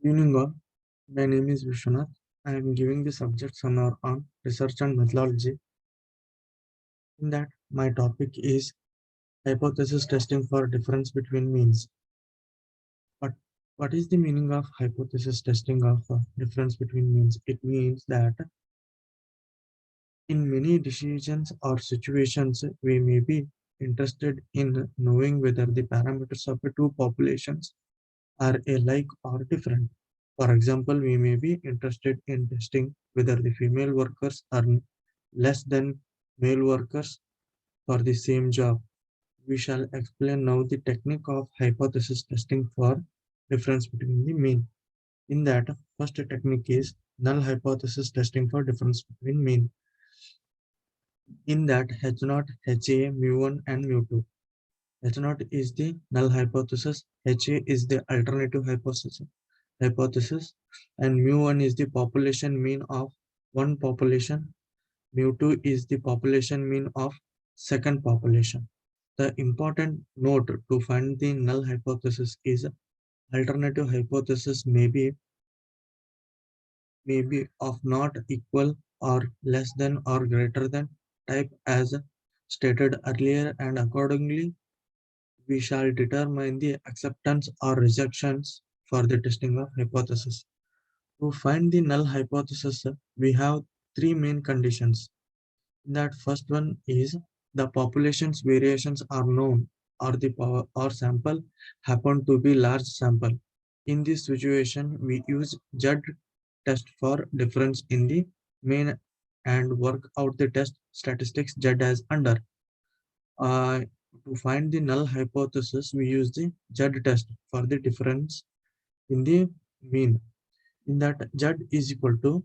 Evening all, my name is Vishwanath. I am giving the subject summary on research and methodology. In that, my topic is hypothesis testing for difference between means. But what is the meaning of hypothesis testing of difference between means? It means that in many decisions or situations, we may be interested in knowing whether the parameters of the two populations are alike or different. For example, we may be interested in testing whether the female workers earn less than male workers for the same job. We shall explain now the technique of hypothesis testing for difference between the mean. In that, first technique is null hypothesis testing for difference between mean. In that, H0, HA, mu1 and mu2. H0 is the null hypothesis, HA is the alternative hypothesis, and mu1 is the population mean of one population, mu2 is the population mean of second population. The important note to find the null hypothesis is alternative hypothesis may be of not equal or less than or greater than type as stated earlier, and accordingly we shall determine the acceptance or rejections for the testing of hypothesis. To find the null hypothesis, we have three main conditions. That first one is the population's variations are known, or the power or sample happen to be large sample. In this situation, we use JUD test for difference in the mean and work out the test statistics JUD as under. Uh, to find the null hypothesis, we use the JUD test for the difference in the mean. In that, JUD is equal to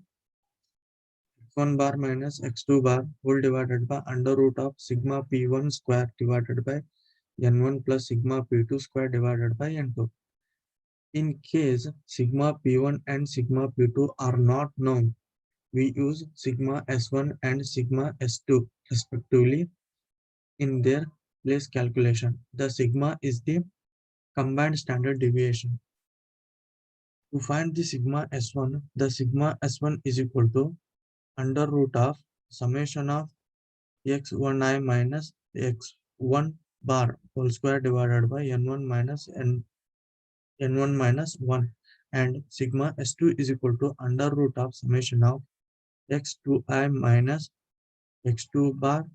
x1 bar minus x2 bar whole divided by under root of sigma p1 square divided by n1 plus sigma p2 square divided by n2. In case sigma p1 and sigma p2 are not known, we use sigma s1 and sigma s2 respectively in their place calculation. The sigma is the combined standard deviation. To find the sigma s1 is equal to under root of summation of x1I minus x1 bar whole square divided by n1 minus n1 minus 1, and sigma s2 is equal to under root of summation of x2I minus x2 bar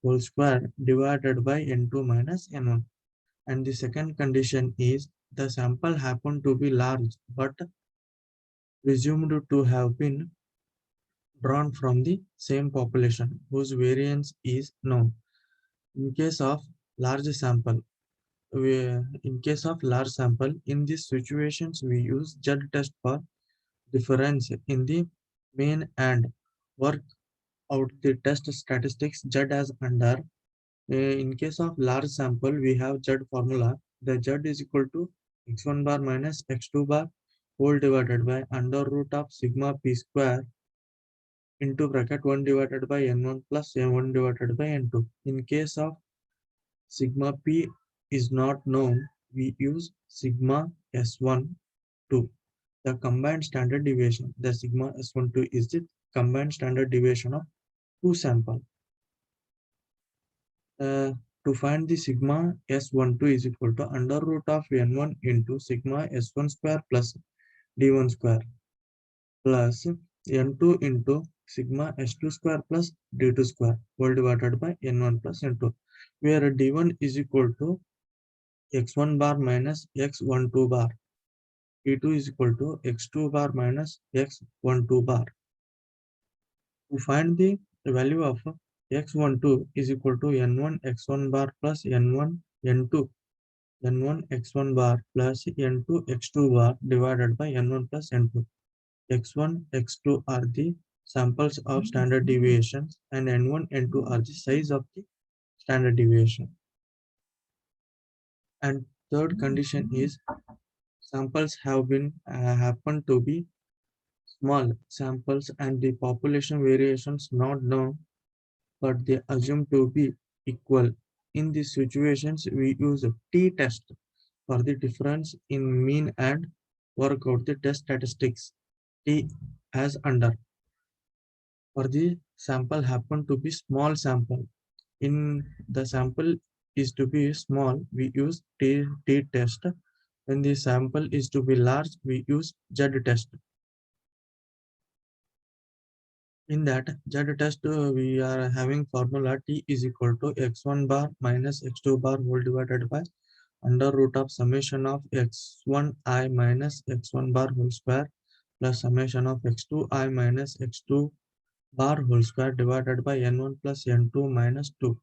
whole square divided by n2 minus n1. And the second condition is the sample happened to be large but presumed to have been drawn from the same population whose variance is known. In case of large sample, in case of large sample, in these situations, we use JUD test for difference in the mean and work out the test statistics JUD as under. In case of large sample, we have JUD formula. The JUD is equal to x1 bar minus x2 bar whole divided by under root of sigma p square into bracket 1 divided by n1 plus n1 divided by n2. In case of sigma p is not known, we use sigma s1 2, the combined standard deviation. The sigma s12 is the combined standard deviation of two samples. Uh, to find the sigma s12 is equal to under root of n1 into sigma s1 square plus d1 square plus n2 into sigma s2 square plus d2 square whole divided by n1 plus n2, where d1 is equal to x1 bar minus x12 bar, d2 is equal to x2 bar minus x12 bar. To find the value of x12 is equal to n1 x1 bar plus n1 n2 n1 x1 bar plus n2 x2 bar divided by n1 plus n2. x1 x2 are the samples of standard deviations and n1 n2 are the size of the standard deviation. And third condition is samples have been happen to be small samples and the population variations not known, but they assume to be equal. In these situations, we use a t-test for the difference in mean and work out the test statistics T as under. For the sample happen to be small sample. In the sample is to be small, we use T test. When the sample is to be large, we use Z test. In that Z test, we are having formula T is equal to x1 bar minus x2 bar whole divided by under root of summation of x1I minus x1 bar whole square plus summation of x2I minus x2 bar whole square divided by n1 plus n2 minus 2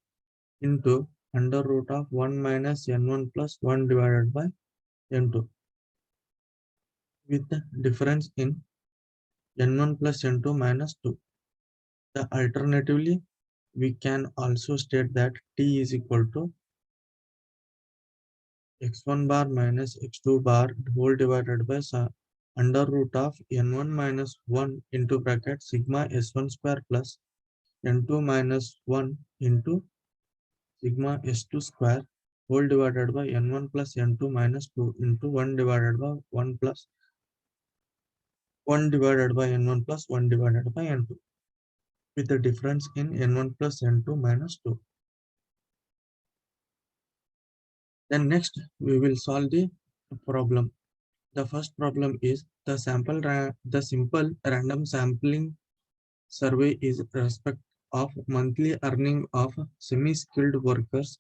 into under root of 1 minus n1 plus 1 divided by n2 with the difference in n1 plus n2 minus 2. The alternatively, we can also state that T is equal to x1 bar minus x2 bar whole divided by under root of n1 minus 1 into bracket sigma s1 square plus n2 minus 1 into sigma s2 square whole divided by n1 plus n2 minus 2 into 1 divided by 1 plus 1 divided by n1 plus 1 divided by n2 with the difference in n1 plus n2 minus 2. Then next we will solve the problem. The first problem is the simple random sampling survey is respect of monthly earning of semi-skilled workers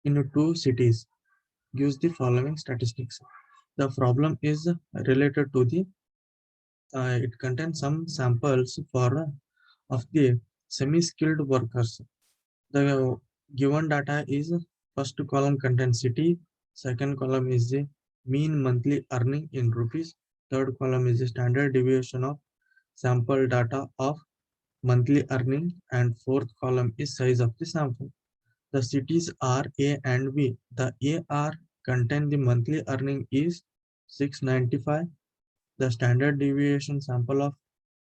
in 2 cities gives the following statistics. The problem is related to the it contains some samples for of the semi-skilled workers. The given data is first column contains city, second column is the mean monthly earning in rupees, third column is the standard deviation of sample data of monthly earning, and fourth column is size of the sample. The cities are A and B. The A are contain the monthly earning is 695. The standard deviation sample of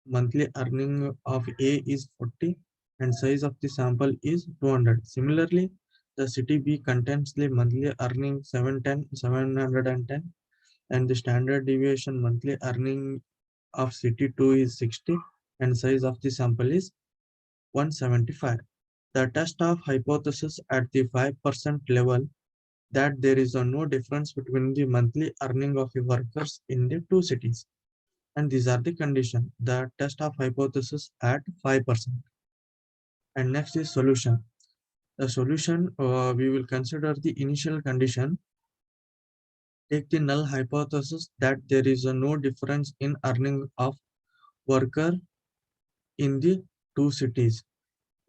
monthly earning of A is 40 and size of the sample is 200. Similarly, the city B contains the monthly earning 710 and the standard deviation monthly earning of city 2 is 60 and size of the sample is 175. The test of hypothesis at the 5% level that there is no difference between the monthly earning of the workers in the 2 cities. And these are the condition. The test of hypothesis at 5%. And next is solution. The solution, we will consider the initial condition. Take the null hypothesis that there is no difference in earning of worker in the 2 cities.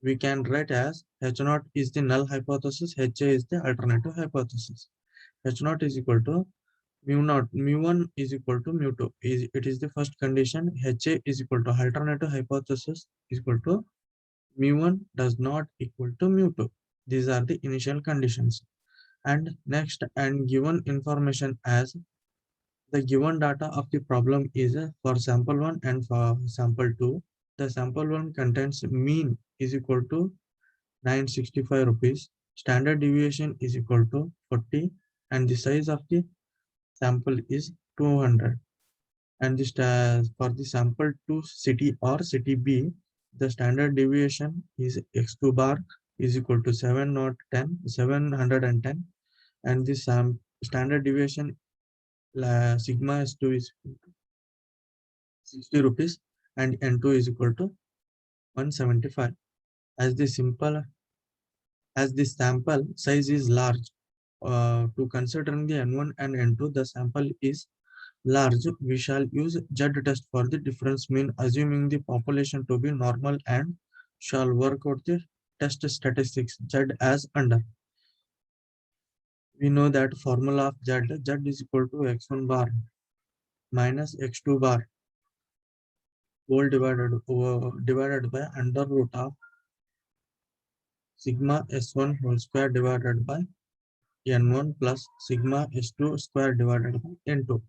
We can write as H0 is the null hypothesis, HA is the alternative hypothesis. H0 is equal to mu1 is equal to mu2. It is the first condition. HA is equal to alternative hypothesis is equal to mu1 does not equal to mu2. These are the initial conditions. And next, and given information as the given data of the problem is for sample 1 and for sample 2. The sample 1 contains mean is equal to 965 rupees. Standard deviation is equal to 40 and the size of the sample is 200. And this for the sample 2 city or city B, the standard deviation is x2 bar is equal to 710 and the standard deviation sigma s2 is 60 rupees and n2 is equal to 175. As the sample size is large, to considering the n1 and n2, the sample is large, we shall use Z test for the difference mean, assuming the population to be normal, and shall work out the test statistics Z as under. We know that formula of Z is equal to x1 bar minus x2 bar whole divided by under root of sigma s1 whole square divided by n1 plus sigma s2 square divided by n2.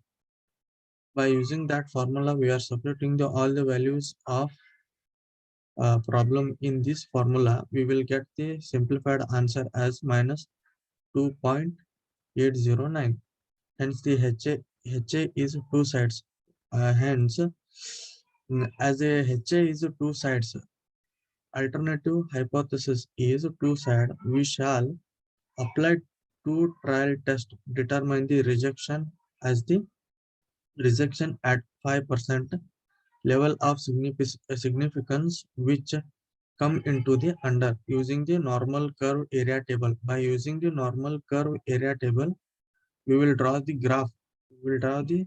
By using that formula, we are substituting all the values of problem in this formula. We will get the simplified answer as minus 2.809. Hence, the HA HA is two sides. Hence, as a HA is two sides, alternative hypothesis is two side. We shall apply two trial test determine the rejection as the rejection at 5% level of significance which come into the under using the normal curve area table. By using the normal curve area table, we will draw the graph. We will draw the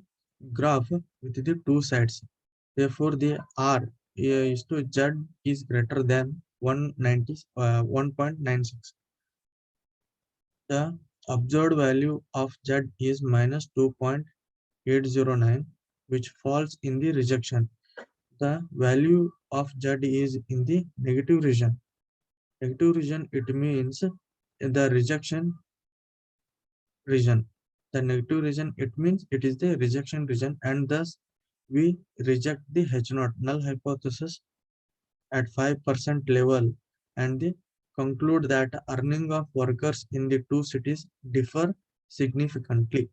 graph with the two sides. Therefore, the R is to Z is greater than 1.96. The observed value of Z is minus 2.809, which falls in the rejection. The value of Z is in the negative region. Negative region, it means the rejection region. The negative region, it means it is the rejection region, and thus we reject the H0 null hypothesis at 5% level and conclude that earning of workers in the two cities differ significantly.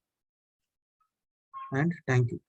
And thank you.